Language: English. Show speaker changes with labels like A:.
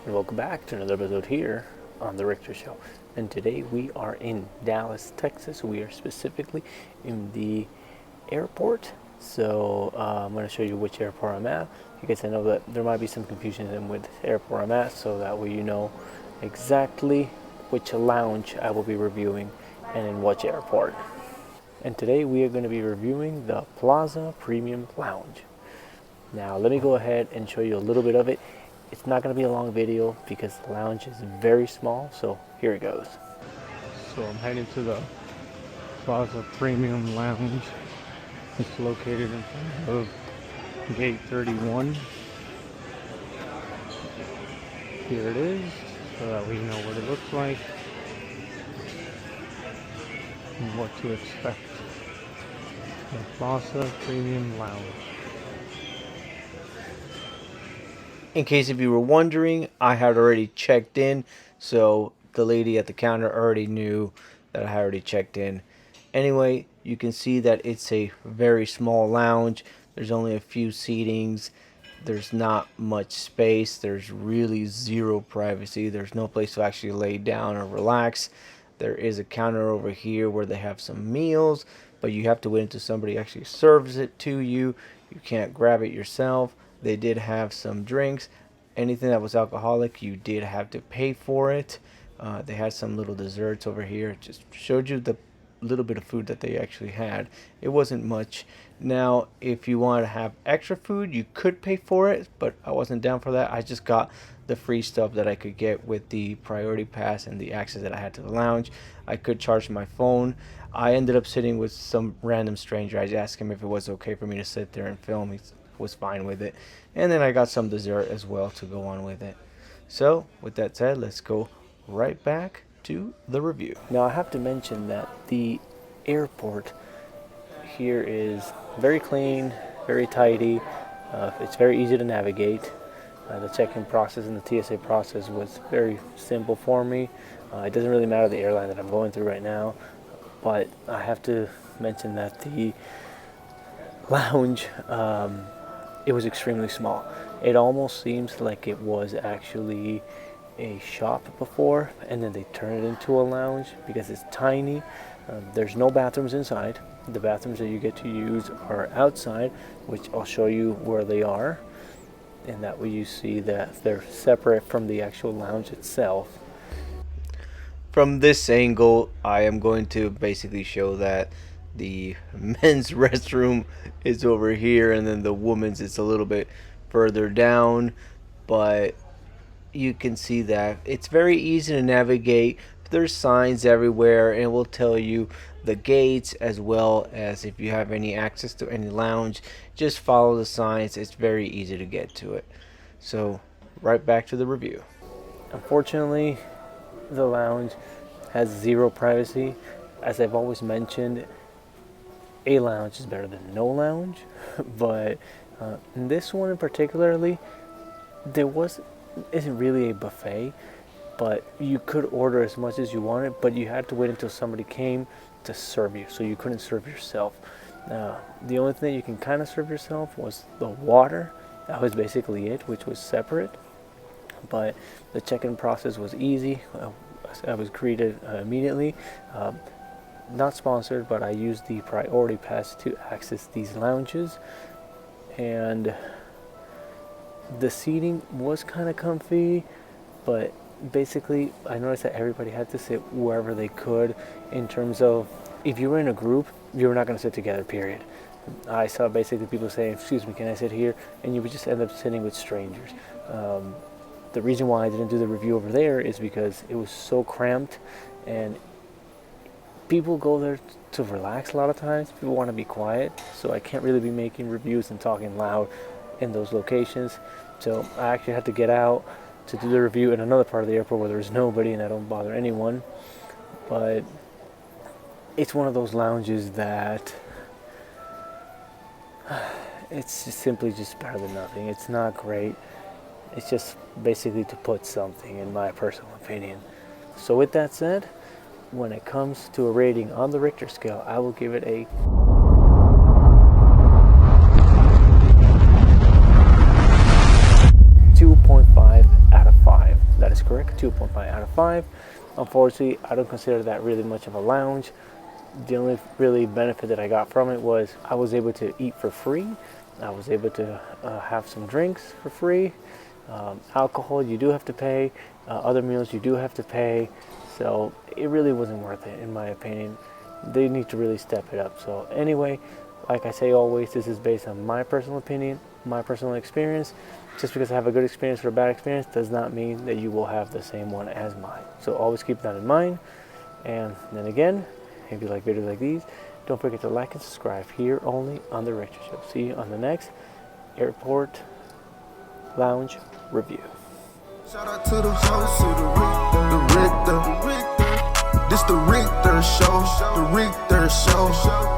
A: and welcome back to another episode here on The Richter Show. And today we are in Dallas, Texas. We are specifically in the airport. So I'm going to show you which airport I'm at. Because I know that there might be some confusion in with airport I'm at, so that way you know exactly which lounge I will be reviewing and in which airport. And today we are going to be reviewing the Plaza Premium Lounge. Now let me go ahead and show you a little bit of it. It's not going to be a long video because the lounge is very small, so here it goes. So I'm heading to the Plaza Premium Lounge. It's located in front of Gate 31. Here it is, so that we know what it looks like and what to expect. The Plaza Premium Lounge. In case if you were wondering, I had already checked in, so the lady at the counter already knew that I had already checked in. Anyway, you can see that it's a very small lounge. There's only a few seatings. There's not much space. There's really zero privacy. There's no place to actually lay down or relax. There is a counter over here where they have some meals, but you have to wait until somebody actually serves it to you. You can't grab it yourself. They did have some drinks. Anything that was alcoholic, you did have to pay for it. They had some little desserts over here. Just showed you the little bit of food that they actually had. It wasn't much. Now, if you want to have extra food, you could pay for it, but I wasn't down for that. I just got the free stuff that I could get with the priority pass and the access that I had to the lounge. I could charge my phone. I ended up sitting with some random stranger. I asked him if it was okay for me to sit there and film. He was fine with it. And then I got some dessert as well to go on with it. So, with that said, let's go right back to the review. Now, I have to mention that the airport here is very clean, very tidy. It's very easy to navigate. The check-in process and the TSA process was very simple for me. It doesn't really matter the airline that I'm going through right now, but I have to mention that the lounge, it was extremely small. It almost seems like it was actually a shop before, and then they turn it into a lounge because it's tiny. There's no bathrooms inside. The bathrooms that you get to use are outside, which I'll show you where they are, and that way you see that they're separate from the actual lounge itself. From this angle, I am going to basically show that the men's restroom is over here, and then the women's is a little bit further down, but you can see that it's very easy to navigate. There's signs everywhere, and it will tell you the gates, as well as if you have any access to any lounge. Just follow the signs. It's very easy to get to it. So right back to the review. Unfortunately, the lounge has zero privacy. As I've always mentioned, a lounge is better than no lounge, but in this one in particularly, there isn't really a buffet, but you could order as much as you wanted, but you had to wait until somebody came to serve you, so you couldn't serve yourself. The only thing you can kind of serve yourself was the water. That was basically it, which was separate, but the check-in process was easy. I was greeted immediately. Not sponsored, but I used the priority pass to access these lounges, and the seating was kind of comfy, but basically I noticed that everybody had to sit wherever they could. In terms of, if you were in a group, you were not going to sit together, period. I saw basically people saying, "Excuse me, can I sit here?" And you would just end up sitting with strangers. The reason why I didn't do the review over there is because it was so cramped, and people go there to relax a lot of times. People want to be quiet, so I can't really be making reviews and talking loud in those locations. So I actually had to get out to do the review in another part of the airport where there's nobody and I don't bother anyone. But it's one of those lounges that it's just simply just better than nothing. It's not great. It's just basically to put something, in my personal opinion. So with that said, when it comes to a rating on the Richter scale, I will give it a 2.5 out of 5. is correct, 2.5 out of 5. Unfortunately, I don't consider that really much of a lounge. The only really benefit that I got from it was I was able to eat for free. I was able to have some drinks for free. Alcohol you do have to pay. Other meals you do have to pay. So it really wasn't worth it in my opinion. They need to really step it up. So anyway, like I say always, this is based on my personal opinion, my personal experience. Just because I have a good experience or a bad experience does not mean that you will have the same one as mine. So always keep that in mind. And then again, if you like videos like these, don't forget to like and subscribe here only on The Richter Show. See you on the next airport lounge review.
B: Shout out to the host, the Richter. This the Richter Show, the Richter Show.